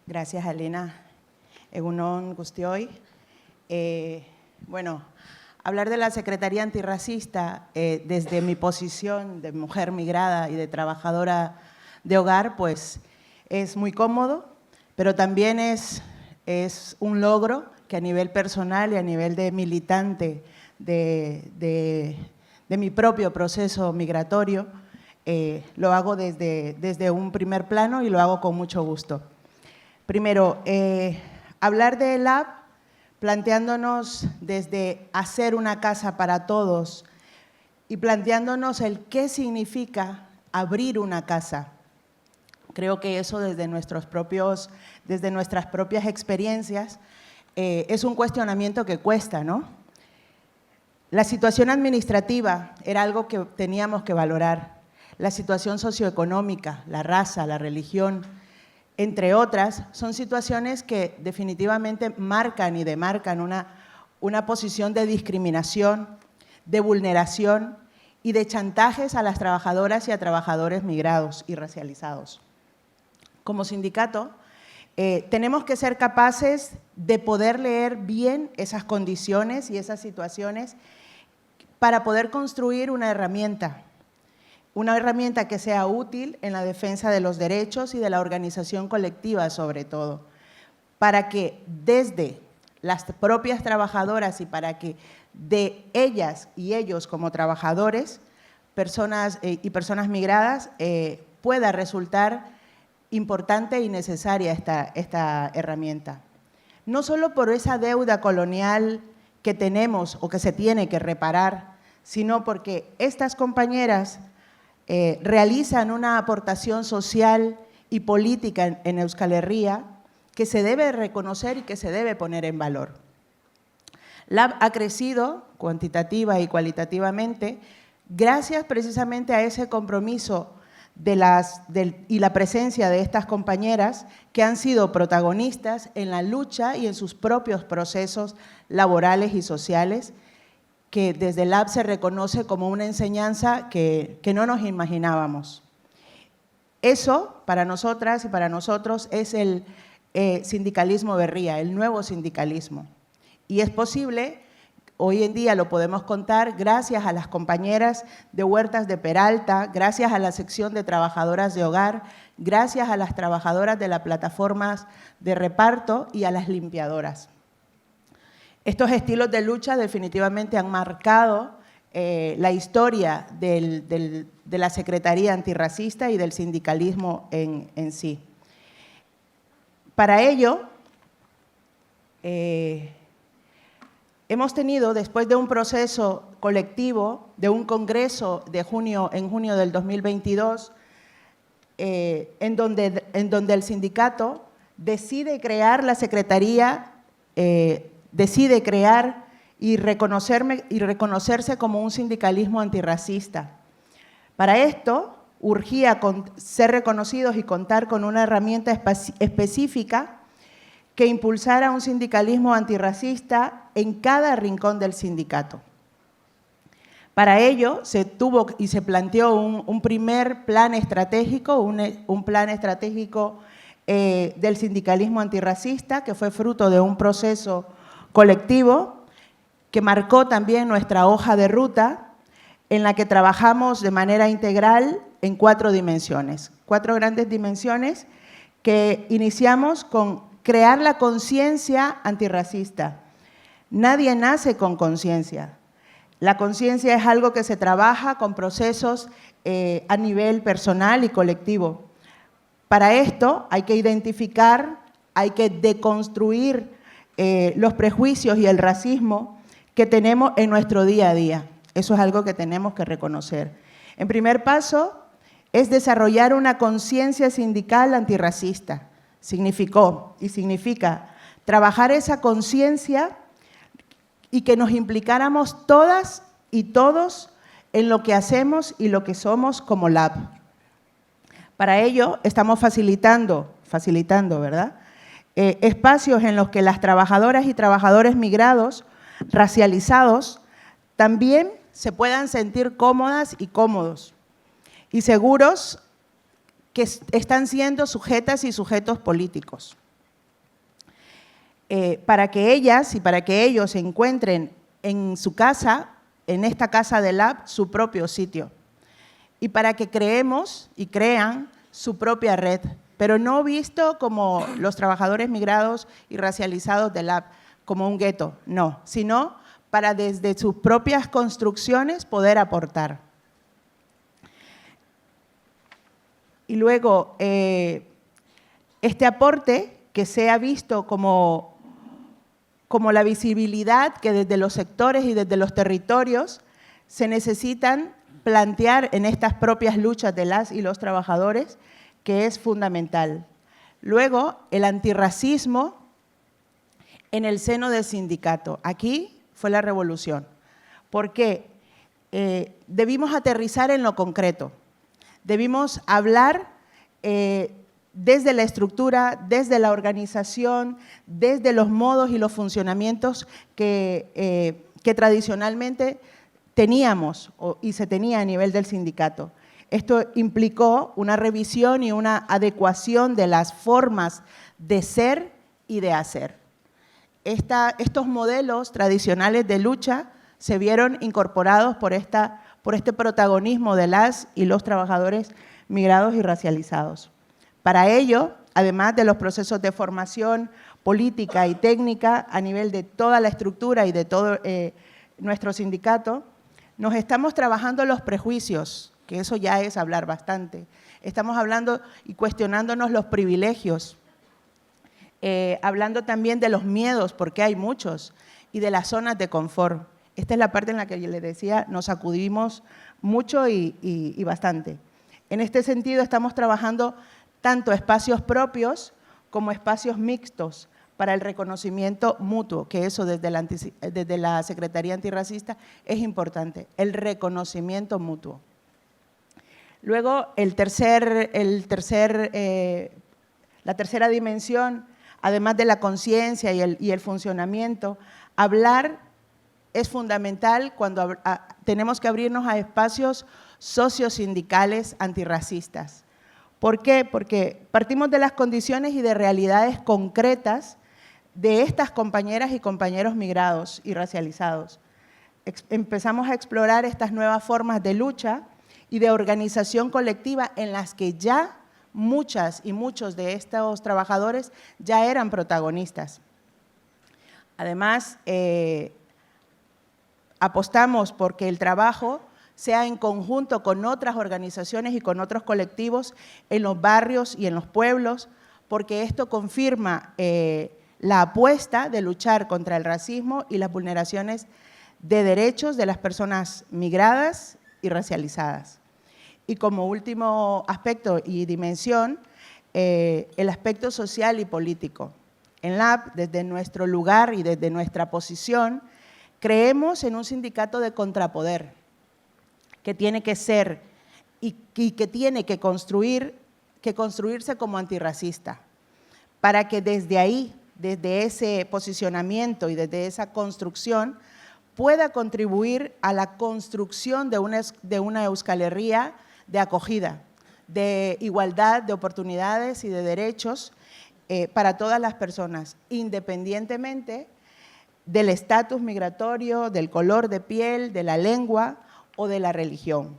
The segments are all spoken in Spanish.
Gracias, Elena. Egunon Guztioi. Bueno, hablar de la Secretaría Antirracista desde mi posición de mujer migrada y de trabajadora de hogar, pues es muy cómodo, pero también es un logro que a nivel personal y a nivel de militante de mi propio proceso migratorio, lo hago desde un primer plano y lo hago con mucho gusto. Primero, hablar de ELAB planteándonos desde hacer una casa para todos y planteándonos el qué significa abrir una casa. Creo que eso desde nuestras propias experiencias es un cuestionamiento que cuesta, ¿no? La situación administrativa era algo que teníamos que valorar, la situación socioeconómica, la raza, la religión, entre otras, son situaciones que definitivamente marcan y demarcan una posición de discriminación, de vulneración y de chantajes a las trabajadoras y a trabajadores migrados y racializados. Como sindicato, tenemos que ser capaces de poder leer bien esas condiciones y esas situaciones para poder construir una herramienta que sea útil en la defensa de los derechos y de la organización colectiva sobre todo, para que desde las propias trabajadoras y para que de ellas y ellos como trabajadores, personas migradas, pueda resultar importante y necesaria esta herramienta. No solo por esa deuda colonial que tenemos o que se tiene que reparar, sino porque estas compañeras realizan una aportación social y política en Euskal Herria que se debe reconocer y que se debe poner en valor. LAB ha crecido cuantitativa y cualitativamente gracias precisamente a ese compromiso y la presencia de estas compañeras que han sido protagonistas en la lucha y en sus propios procesos laborales y sociales, que desde el LAB se reconoce como una enseñanza que no nos imaginábamos. Eso, para nosotras y para nosotros, es el sindicalismo berria, el nuevo sindicalismo. Y es posible, hoy en día lo podemos contar, gracias a las compañeras de Huertas de Peralta, gracias a la sección de trabajadoras de hogar, gracias a las trabajadoras de las plataformas de reparto y a las limpiadoras. Estos estilos de lucha definitivamente han marcado la historia de la Secretaría Antirracista y del sindicalismo en sí. Para ello, hemos tenido, después de un proceso colectivo, de un congreso de en junio del 2022, en donde el sindicato decide crear la Secretaría, decide crear y reconocerse como un sindicalismo antirracista. Para esto, urgía ser reconocidos y contar con una herramienta específica que impulsara un sindicalismo antirracista en cada rincón del sindicato. Para ello, se tuvo y se planteó un primer plan estratégico, un plan estratégico del sindicalismo antirracista, que fue fruto de un proceso colectivo que marcó también nuestra hoja de ruta, en la que trabajamos de manera integral en 4 dimensiones, 4 grandes dimensiones que iniciamos con crear la conciencia antirracista. Nadie nace con conciencia. La conciencia es algo que se trabaja con procesos a nivel personal y colectivo. Para esto hay que identificar, hay que deconstruir los prejuicios y el racismo que tenemos en nuestro día a día. Eso es algo que tenemos que reconocer. En primer paso, es desarrollar una conciencia sindical antirracista. Significó y significa trabajar esa conciencia y que nos implicáramos todas y todos en lo que hacemos y lo que somos como LAB. Para ello, estamos facilitando, ¿verdad?, espacios en los que las trabajadoras y trabajadores migrados, racializados, también se puedan sentir cómodas y cómodos y seguros que están siendo sujetas y sujetos políticos. para que ellas y para que ellos encuentren en su casa, en esta casa del Lab, su propio sitio. Y para que creemos y crean su propia red, pero no visto como los trabajadores migrados y racializados del Lab, como un gueto, no, sino para desde sus propias construcciones poder aportar. Y luego, este aporte que sea visto como la visibilidad que desde los sectores y desde los territorios se necesitan plantear en estas propias luchas de las y los trabajadores, que es fundamental. Luego, el antirracismo en el seno del sindicato. Aquí fue la revolución, porque debimos aterrizar en lo concreto, debimos hablar desde la estructura, desde la organización, desde los modos y los funcionamientos que tradicionalmente teníamos y se tenía a nivel del sindicato. Esto implicó una revisión y una adecuación de las formas de ser y de hacer. Estos modelos tradicionales de lucha se vieron incorporados por este protagonismo de las y los trabajadores migrados y racializados. Para ello, además de los procesos de formación política y técnica a nivel de toda la estructura y de todo nuestro sindicato, nos estamos trabajando los prejuicios, que eso ya es hablar bastante. Estamos hablando y cuestionándonos los privilegios, hablando también de los miedos, porque hay muchos, y de las zonas de confort. Esta es la parte en la que yo les decía, nos sacudimos mucho y bastante. En este sentido, estamos trabajando tanto espacios propios como espacios mixtos para el reconocimiento mutuo, que eso desde la Secretaría Antirracista es importante, el reconocimiento mutuo. Luego, la tercera dimensión, además de la conciencia y el funcionamiento, hablar es fundamental cuando tenemos que abrirnos a espacios sociosindicales antirracistas. ¿Por qué? Porque partimos de las condiciones y de realidades concretas de estas compañeras y compañeros migrados y racializados. Empezamos a explorar estas nuevas formas de lucha y de organización colectiva en las que ya muchas y muchos de estos trabajadores ya eran protagonistas. Además, apostamos porque el trabajo sea en conjunto con otras organizaciones y con otros colectivos en los barrios y en los pueblos, porque esto confirma la apuesta de luchar contra el racismo y las vulneraciones de derechos de las personas migradas y racializadas. Y como último aspecto y dimensión, el aspecto social y político. En LAB, desde nuestro lugar y desde nuestra posición, creemos en un sindicato de contrapoder, que tiene que ser y que tiene que construirse como antirracista, para que desde ahí, desde ese posicionamiento y desde esa construcción, pueda contribuir a la construcción de una Euskal Herria de acogida, de igualdad de oportunidades y de derechos para todas las personas, independientemente del estatus migratorio, del color de piel, de la lengua o de la religión.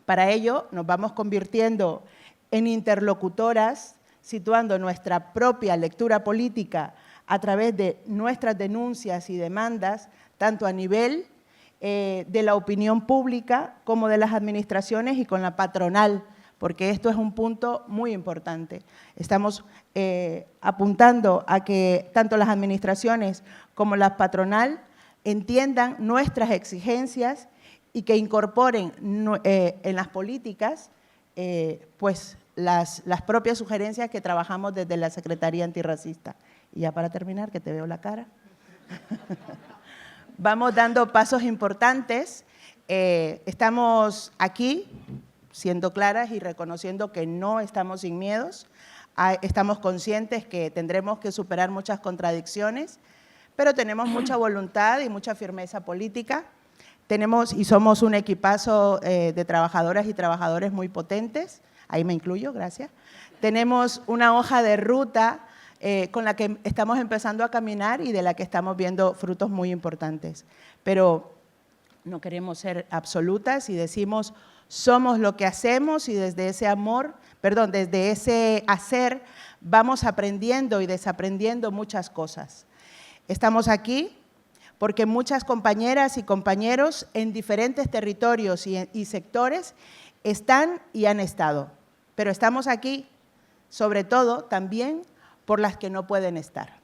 Para ello nos vamos convirtiendo en interlocutoras, situando nuestra propia lectura política a través de nuestras denuncias y demandas, tanto a nivel de la opinión pública como de las administraciones y con la patronal, porque esto es un punto muy importante. Estamos apuntando a que tanto las administraciones como la patronal entiendan nuestras exigencias y que incorporen en las políticas pues las propias sugerencias que trabajamos desde la Secretaría Antirracista. Y ya para terminar, que te veo la cara. Vamos dando pasos importantes. Estamos aquí siendo claras y reconociendo que no estamos sin miedos. Estamos conscientes que tendremos que superar muchas contradicciones, pero tenemos mucha voluntad y mucha firmeza política. Tenemos y somos un equipazo de trabajadoras y trabajadores muy potentes, ahí me incluyo, gracias. Tenemos una hoja de ruta con la que estamos empezando a caminar y de la que estamos viendo frutos muy importantes. Pero no queremos ser absolutas y decimos, somos lo que hacemos y desde ese desde ese hacer vamos aprendiendo y desaprendiendo muchas cosas. Estamos aquí porque muchas compañeras y compañeros en diferentes territorios y sectores están y han estado, pero estamos aquí sobre todo también por las que no pueden estar.